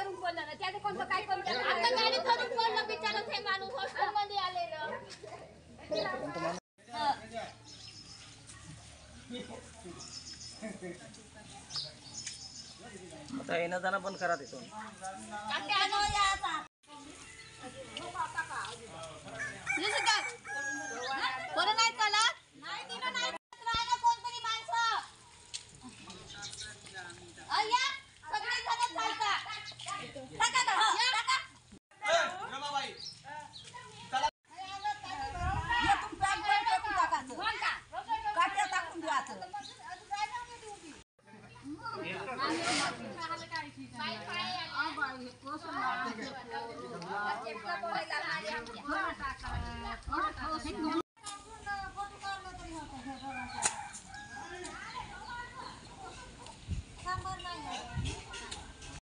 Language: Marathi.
धरून बोलला ना त्याचं कोणतं काय करू आता गाडी धरून बोलला बिचारा हे माणूस हॉस्टेल मध्ये आलेलं आता येणं जाणं बंद करा तिथून कोण नाही चालत नाही तिनं नाही राहणं कोणतरी माणसं अय्या सगळे जण चालतात टाका टाका रमाबाई ये तुम बॅग बंद करून टाकायचं काट्या टाकून द्यायचं बाई